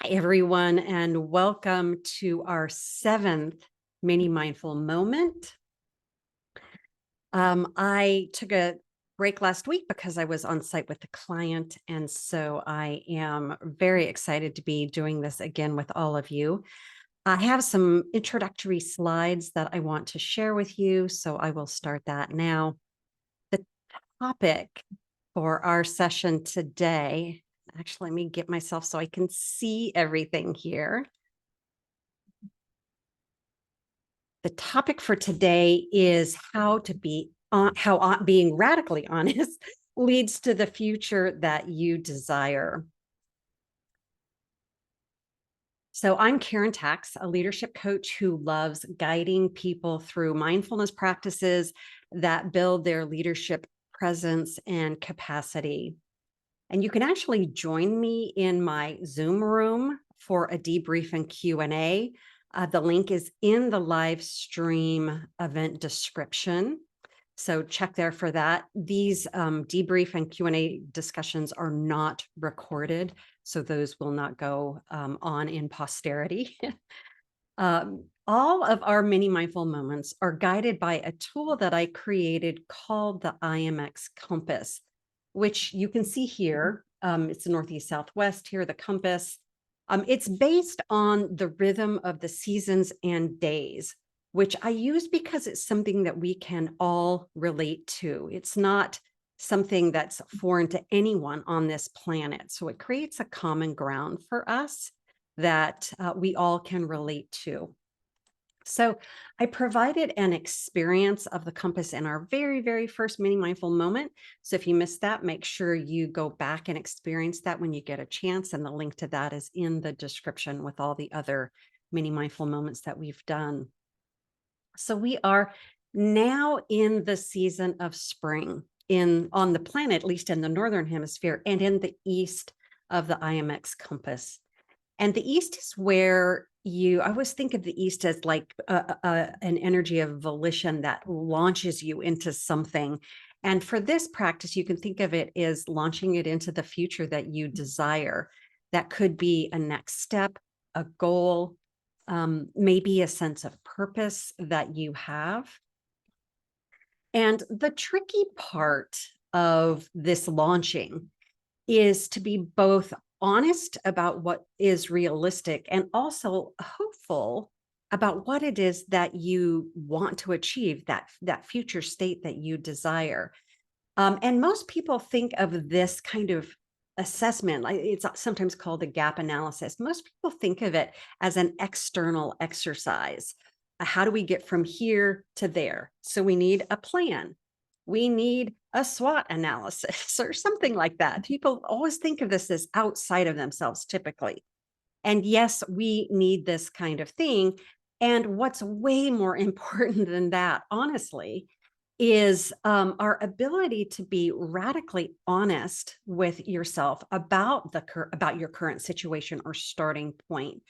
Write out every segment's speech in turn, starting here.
Hi, everyone, and welcome to our seventh mini mindful moment. I took a break last week because I was on site with the client, and so I am very excited to be doing this again with all of you. I have some introductory slides that I want to share with you, so I will start that now. The topic for our session today, actually, let me get myself so I can see everything here. The topic for today is how being radically honest leads to the future that you desire. So I'm Karen Tax, a leadership coach who loves guiding people through mindfulness practices that build their leadership presence and capacity. And you can actually join me in my Zoom room for a debrief and Q&A. The link is in the live stream event description. So check there for that. These debrief and Q&A discussions are not recorded, so those will not go on in posterity. All of our mini mindful moments are guided by a tool that I created called the IMX Compass, which you can see here. It's the Northeast Southwest here, the compass. It's based on the rhythm of the seasons and days, which I use because it's something that we can all relate to. It's not something that's foreign to anyone on this planet. So it creates a common ground for us that we all can relate to. So I provided an experience of the compass in our very, very first mini mindful moment. So if you missed that, make sure you go back and experience that when you get a chance. And the link to that is in the description with all the other mini mindful moments that we've done. So we are now in the season of spring on the planet, at least in the Northern Hemisphere and in the east of the IMX compass. And the East is where I always think of the East as like an energy of volition that launches you into something. And for this practice, you can think of it as launching it into the future that you desire. That could be a next step, a goal, maybe a sense of purpose that you have. And the tricky part of this launching is to be both honest about what is realistic and also hopeful about what it is that you want to achieve, that future state that you desire. And most people think of this kind of assessment, like it's sometimes called a gap analysis. Most people think of it as an external exercise. How do we get from here to there? So we need a plan. We need a SWOT analysis or something like that. People always think of this as outside of themselves typically. And yes, we need this kind of thing. And what's way more important than that, honestly, is our ability to be radically honest with yourself about about your current situation or starting point,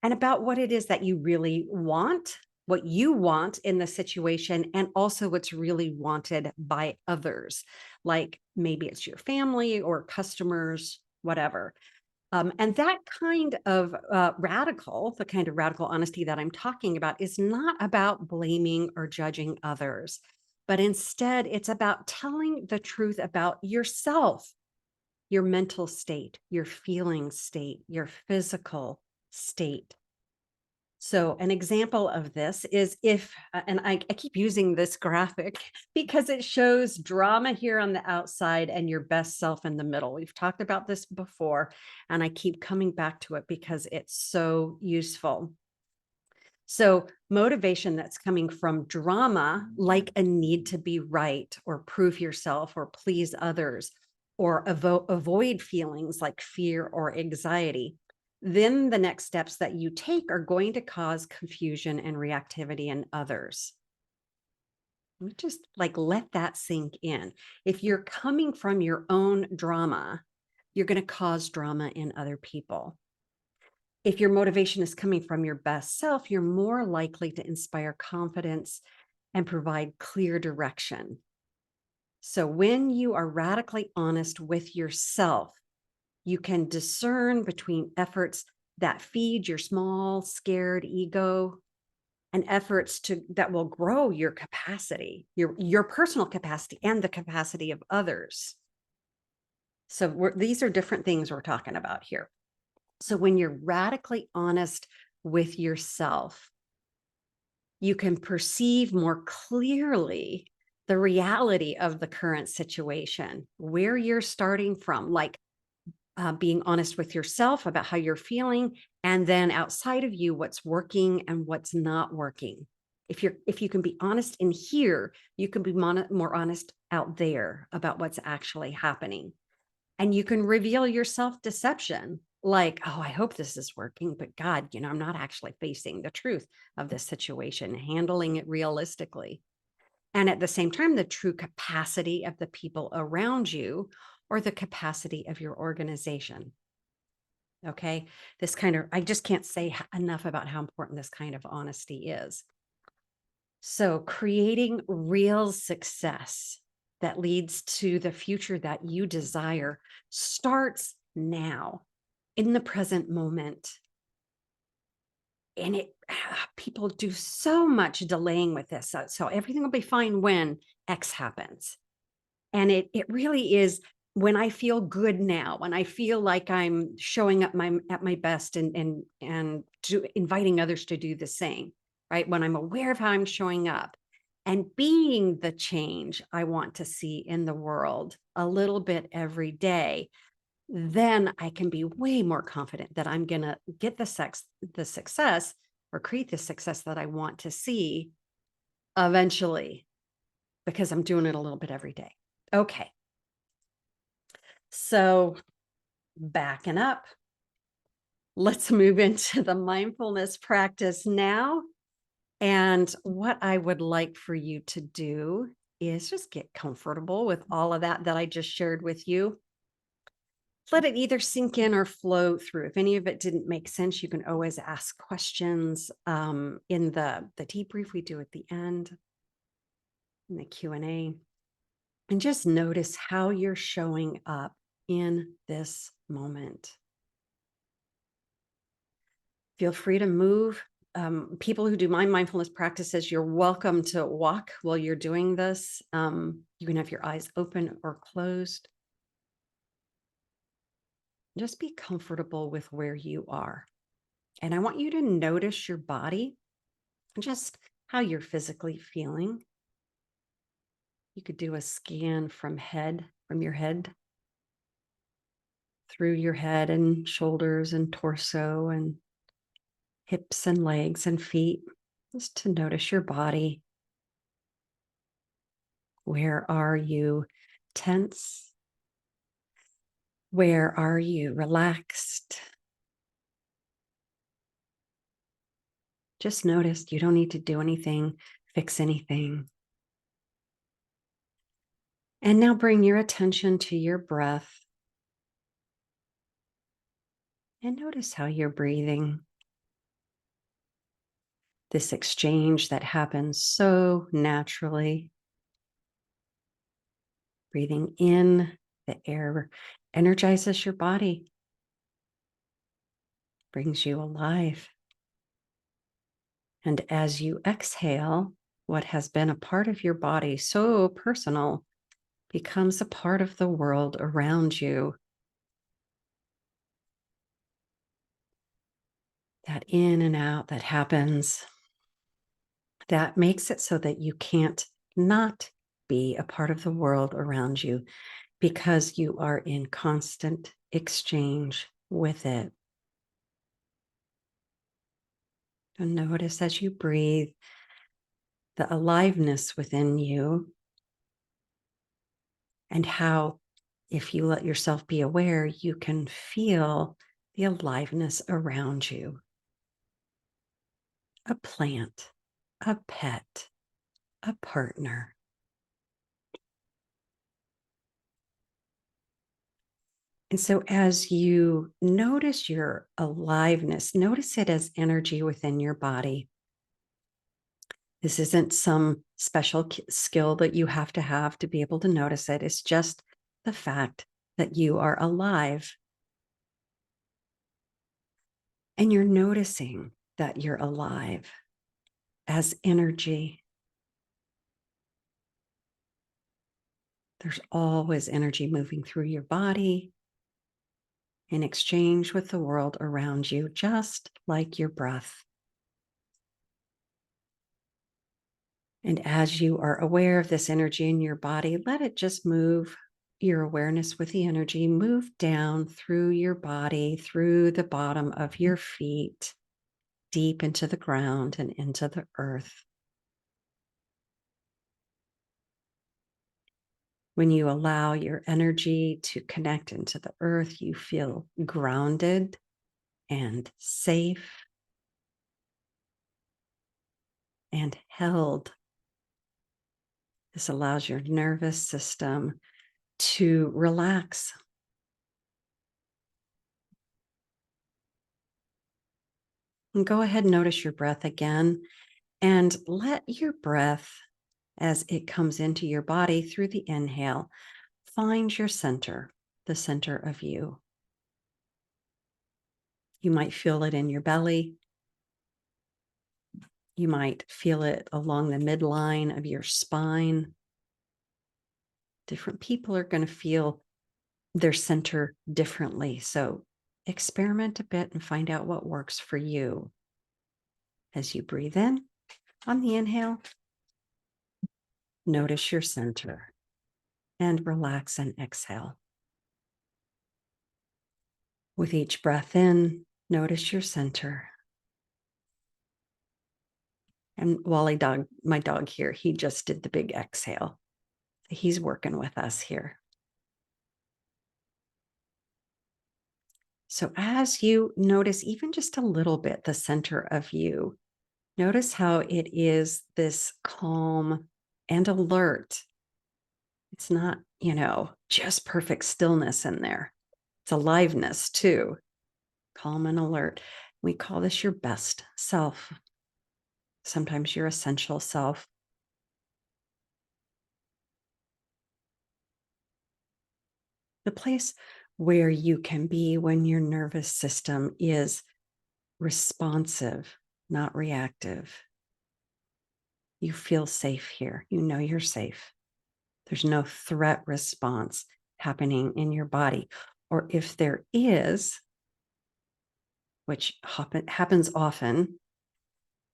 and about what it is that you really want, what you want in the situation, and also what's really wanted by others. Like maybe it's your family or customers, whatever. And that kind of the kind of radical honesty that I'm talking about is not about blaming or judging others, but instead it's about telling the truth about yourself, your mental state, your feeling state, your physical state. So an example of this is and I keep using this graphic because it shows drama here on the outside and your best self in the middle. We've talked about this before, and I keep coming back to it because it's so useful. So motivation that's coming from drama, like a need to be right or prove yourself or please others, or avoid feelings like fear or anxiety, then the next steps that you take are going to cause confusion and reactivity in others. Let me just let that sink in. If you're coming from your own drama, you're going to cause drama in other people. If your motivation is coming from your best self, you're more likely to inspire confidence and provide clear direction. So when you are radically honest with yourself, you can discern between efforts that feed your small, scared ego, and efforts that will grow your capacity, your personal capacity and the capacity of others. So these are different things we're talking about here. So when you're radically honest with yourself, you can perceive more clearly the reality of the current situation, where you're starting from, like being honest with yourself about how you're feeling, and then outside of you, what's working and what's not working. If you can be honest in here, you can be more honest out there about what's actually happening. And you can reveal your self-deception, like, oh, I hope this is working, but God, I'm not actually facing the truth of this situation, handling it realistically. And at the same time, the true capacity of the people around you or the capacity of your organization. Okay. I just can't say enough about how important this kind of honesty is. So, creating real success that leads to the future that you desire starts now in the present moment. And people do so much delaying with this. So everything will be fine when X happens. And it really is when I feel good now, when I feel like I'm showing up at my best and inviting others to do the same, right? When I'm aware of how I'm showing up and being the change I want to see in the world a little bit every day, then I can be way more confident that I'm going to get the success or create the success that I want to see eventually, because I'm doing it a little bit every day. Okay. So backing up, let's move into the mindfulness practice now. And what I would like for you to do is just get comfortable with all of that I just shared with you. Let it either sink in or flow through. If any of it didn't make sense, you can always ask questions in the debrief we do at the end, in the Q&A. And just notice how you're showing up in this moment. Feel free to move. People who do mindfulness practices, you're welcome to walk while you're doing this. You can have your eyes open or closed. Just be comfortable with where you are. And I want you to notice your body, just how you're physically feeling. You could do a scan from your head, through your head and shoulders and torso and hips and legs and feet, just to notice your body. Where are you tense? Where are you relaxed? Just notice. You don't need to do anything, fix anything. And now bring your attention to your breath. And notice how you're breathing. This exchange that happens so naturally. Breathing in, the air energizes your body, brings you alive. And as you exhale, what has been a part of your body, so personal, becomes a part of the world around you. That in and out that happens, that makes it so that you can't not be a part of the world around you, because you are in constant exchange with it. And notice as you breathe the aliveness within you, and how, if you let yourself be aware, you can feel the aliveness around you. A plant, a pet, a partner. And so as you notice your aliveness, notice it as energy within your body. This isn't some special skill that you have to be able to notice it. It's just the fact that you are alive. And you're noticing that you're alive as energy. There's always energy moving through your body in exchange with the world around you, just like your breath. And as you are aware of this energy in your body, let it just move your awareness with the energy, move down through your body, through the bottom of your feet, deep into the ground and into the earth. When you allow your energy to connect into the earth, you feel grounded and safe and held. This allows your nervous system to relax. And go ahead and notice your breath again, and let your breath, as it comes into your body through the inhale, find your center, the center of you. You might feel it in your belly. You might feel it along the midline of your spine. Different people are going to feel their center differently. So experiment a bit and find out what works for you. As you breathe in on the inhale, notice your center and relax and exhale. With each breath in, notice your center. And Wally dog, my dog here, he just did the big exhale. He's working with us here. So as you notice even just a little bit the center of you, notice how it is this calm and alert. It's not, just perfect stillness in there. It's aliveness too, calm and alert. We call this your best self. Sometimes your essential self. The place where you can be when your nervous system is responsive, not reactive. You feel safe here. You know you're safe. There's no threat response happening in your body. Or if there is, which happens often,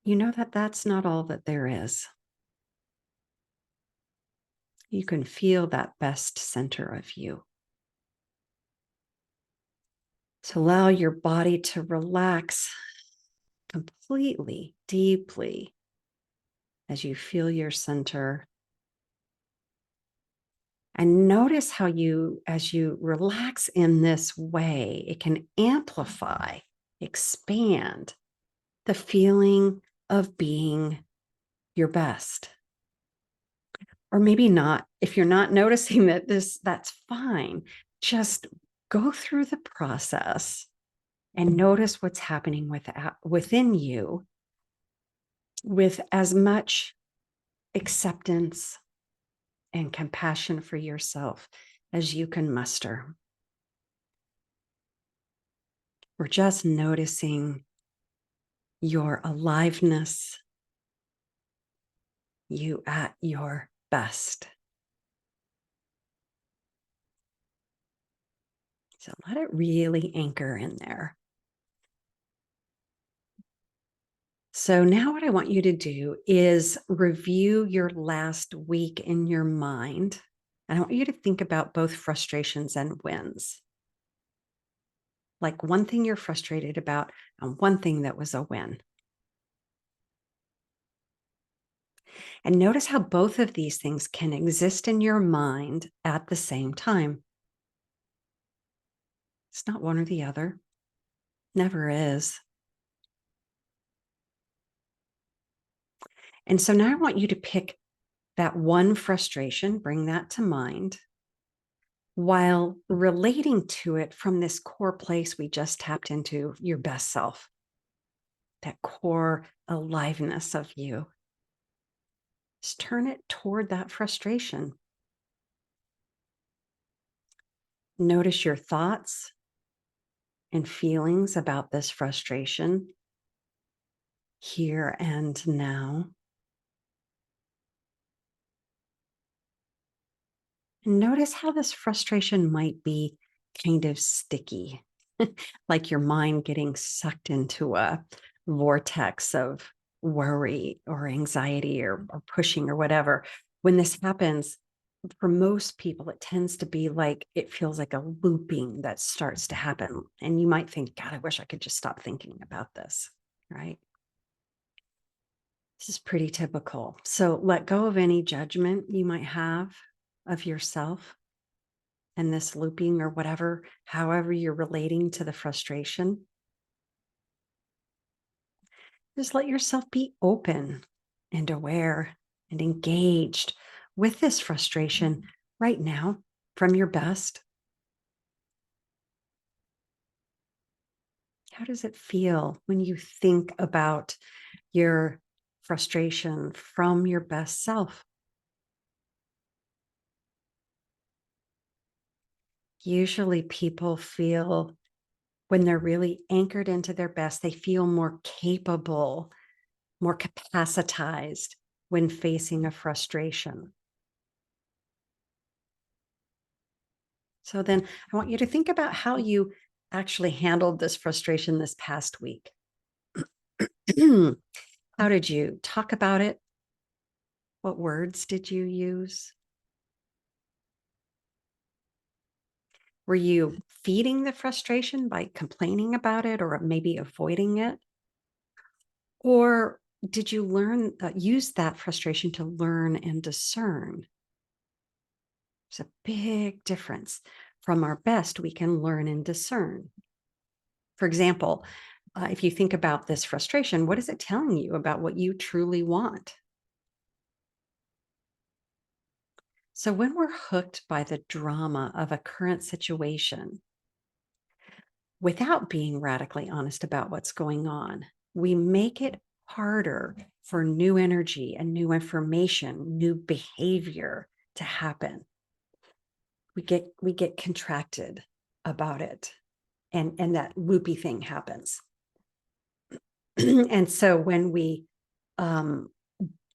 you know that that's not all that there is. You can feel that best center of you. So allow your body to relax completely, deeply as you feel your center. And notice how as you relax in this way, it can amplify, expand the feeling of being your best. Or maybe not. If you're not noticing that's fine. Just go through the process and notice what's happening within you with as much acceptance and compassion for yourself as you can muster. We're just noticing your aliveness, you at your best. So let it really anchor in there. So now what I want you to do is review your last week in your mind. And I want you to think about both frustrations and wins. Like one thing you're frustrated about and one thing that was a win. And notice how both of these things can exist in your mind at the same time. It's not one or the other. Never is. And so now I want you to pick that one frustration, bring that to mind, while relating to it from this core place we just tapped into, your best self, that core aliveness of you. Just turn it toward that frustration. Notice your thoughts. and feelings about this frustration here and now. And notice how this frustration might be kind of sticky, like your mind getting sucked into a vortex of worry or anxiety or pushing or whatever. When this happens, for most people, it tends to be like it feels like a looping that starts to happen. And you might think, God, I wish I could just stop thinking about this, right? This is pretty typical. So let go of any judgment you might have of yourself and this looping or whatever, however you're relating to the frustration. Just let yourself be open and aware and engaged with this frustration right now from your best. How does it feel when you think about your frustration from your best self? Usually people feel when they're really anchored into their best, they feel more capable, more capacitized when facing a frustration. So then I want you to think about how you actually handled this frustration this past week. How did you talk about it? What words did you use? Were you feeding the frustration by complaining about it or maybe avoiding it? Or did you use that frustration to learn and discern? There's a big difference. From our best, we can learn and discern. For example, if you think about this frustration, what is it telling you about what you truly want? So when we're hooked by the drama of a current situation, without being radically honest about what's going on, we make it harder for new energy and new information, new behavior to happen. We get contracted about it, and that loopy thing happens. And so when we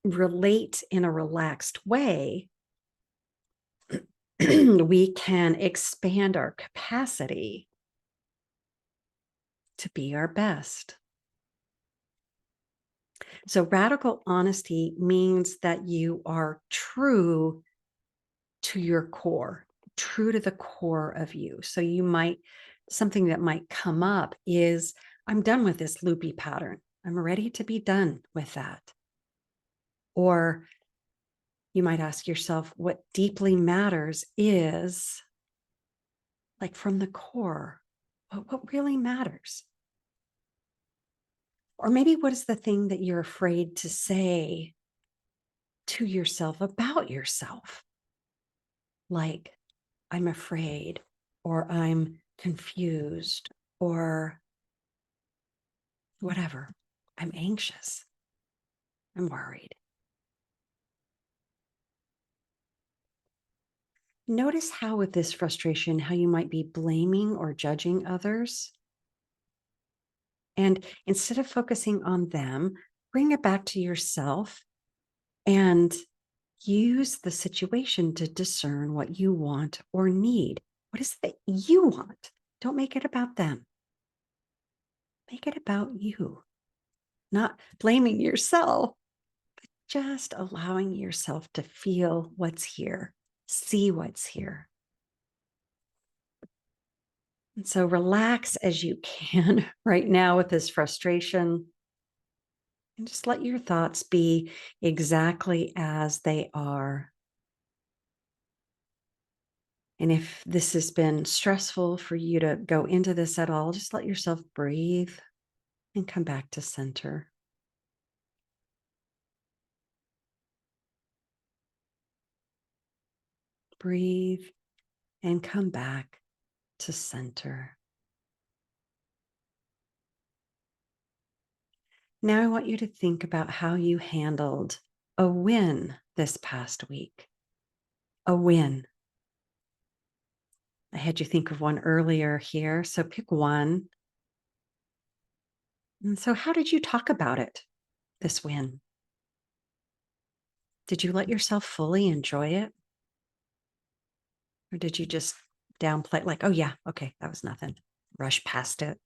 relate in a relaxed way, we can expand our capacity to be our best. So radical honesty means that you are true to your core, true to the core of you. So something that might come up is, I'm done with this loopy pattern. I'm ready to be done with that. Or you might ask yourself, what deeply matters is, like, from the core, what really matters? Or maybe what is the thing that you're afraid to say to yourself about yourself? Like, I'm afraid, or I'm confused, or whatever. I'm anxious. I'm worried. Notice how with this frustration, how you might be blaming or judging others. And instead of focusing on them, bring it back to yourself and use the situation to discern what you want or need. What is it that you want? Don't make it about them. Make it about you, not blaming yourself, but just allowing yourself to feel what's here, see what's here. And so relax as you can right now with this frustration, and just let your thoughts be exactly as they are. And if this has been stressful for you to go into this at all, just let yourself breathe and come back to center. Breathe and come back to center. Now I want you to think about how you handled a win this past week. A win. I had you think of one earlier here, so pick one. And so, how did you talk about it, this win? Did you let yourself fully enjoy it? Or did you just downplay, like, oh, yeah, okay, that was nothing, rush past it?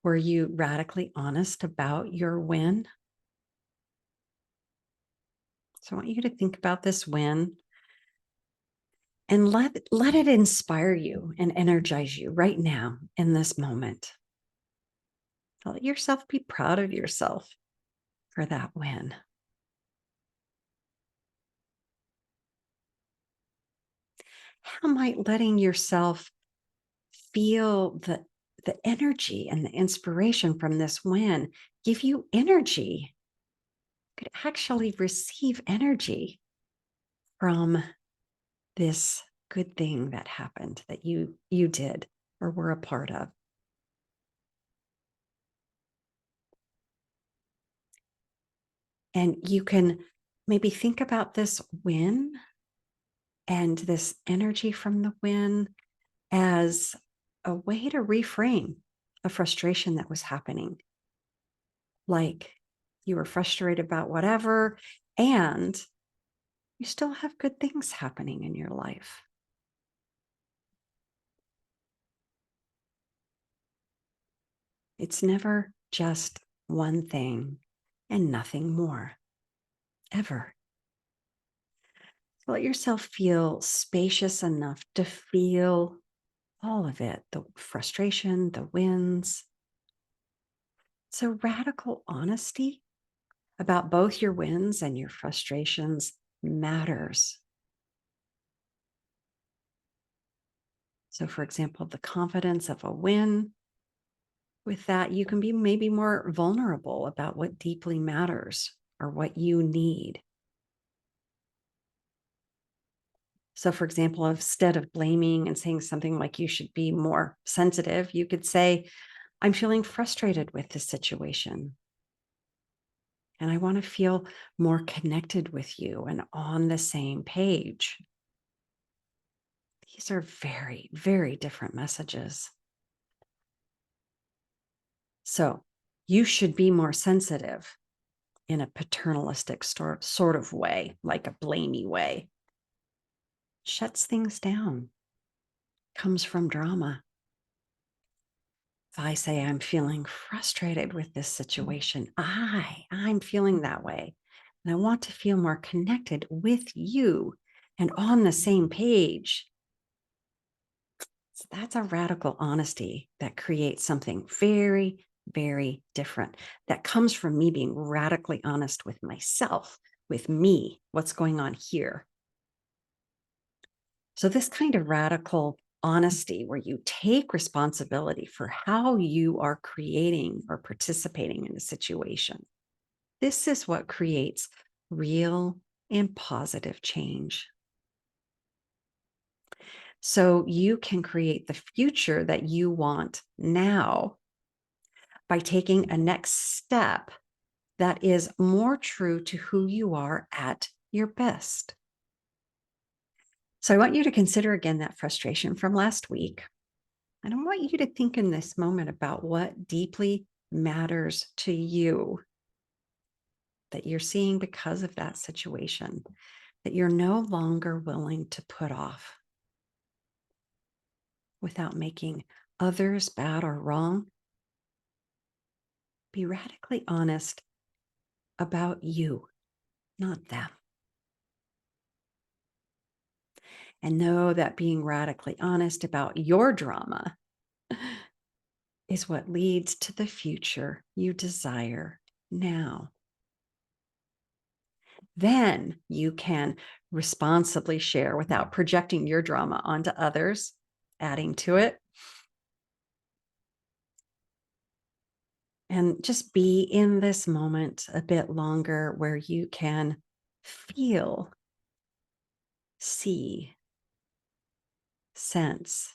Were you radically honest about your win? So, I want you to think about this win and let it inspire you and energize you right now in this moment. Let yourself be proud of yourself for that win. How might letting yourself feel the energy and the inspiration from this win give you energy? You could actually receive energy from this good thing that happened that you did or were a part of. And you can maybe think about this win and this energy from the win as a way to reframe a frustration that was happening. Like you were frustrated about whatever, and you still have good things happening in your life. It's never just one thing and nothing more, ever. So let yourself feel spacious enough to feel all of it, the frustration, the wins. So radical honesty about both your wins and your frustrations matters. So, for example, the confidence of a win, with that, you can be maybe more vulnerable about what deeply matters or what you need. So, for example, instead of blaming and saying something like you should be more sensitive, you could say, I'm feeling frustrated with this situation. And I want to feel more connected with you and on the same page. These are very, very different messages. So you should be more sensitive in a paternalistic sort of way, like a blamey way. Shuts things down, comes from drama. If I say I'm feeling frustrated with this situation, I'm feeling that way. And I want to feel more connected with you and on the same page. So that's a radical honesty that creates something very, very different. That comes from me being radically honest with myself, with me, what's going on here. So, this kind of radical honesty where you take responsibility for how you are creating or participating in a situation, this is what creates real and positive change. So, you can create the future that you want now by taking a next step that is more true to who you are at your best. So I want you to consider again that frustration from last week. And I want you to think in this moment about what deeply matters to you that you're seeing because of that situation, that you're no longer willing to put off without making others bad or wrong. Be radically honest about you, not them. And know that being radically honest about your drama is what leads to the future you desire now. Then you can responsibly share without projecting your drama onto others, adding to it. And just be in this moment a bit longer where you can feel, see, sense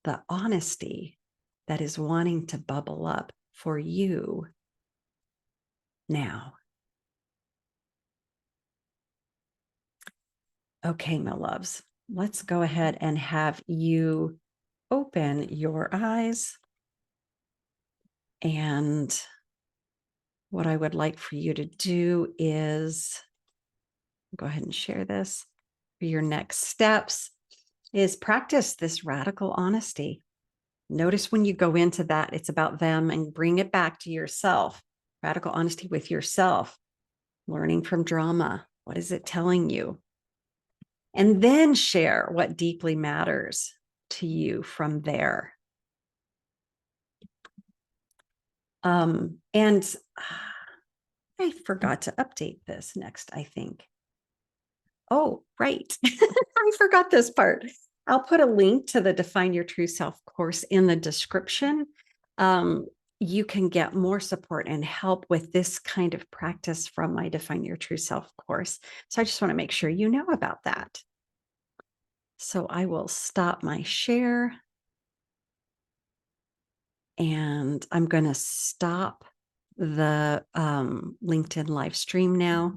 the honesty that is wanting to bubble up for you now. Okay, my loves, let's go ahead and have you open your eyes. And what I would like for you to do is go ahead and share this. For your next steps is practice this radical honesty. Notice when you go into that, it's about them, and bring it back to yourself. Radical honesty with yourself, learning from drama. What is it telling you? And then share what deeply matters to you from there. And I forgot to update this next, I think. Oh, right. I forgot this part. I'll put a link to the Define Your True Self course in the description. You can get more support and help with this kind of practice from my Define Your True Self course. So I just want to make sure you know about that. So I will stop my share. And I'm going to stop the LinkedIn live stream now.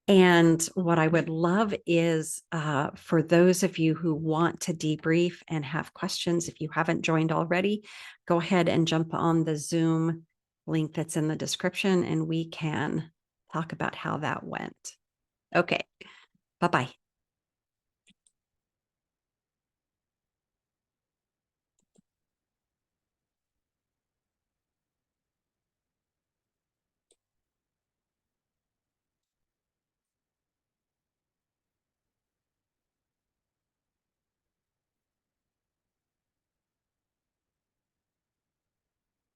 And what I would love is for those of you who want to debrief and have questions, if you haven't joined already, go ahead and jump on the Zoom link that's in the description, and we can talk about how that went. Okay, bye-bye.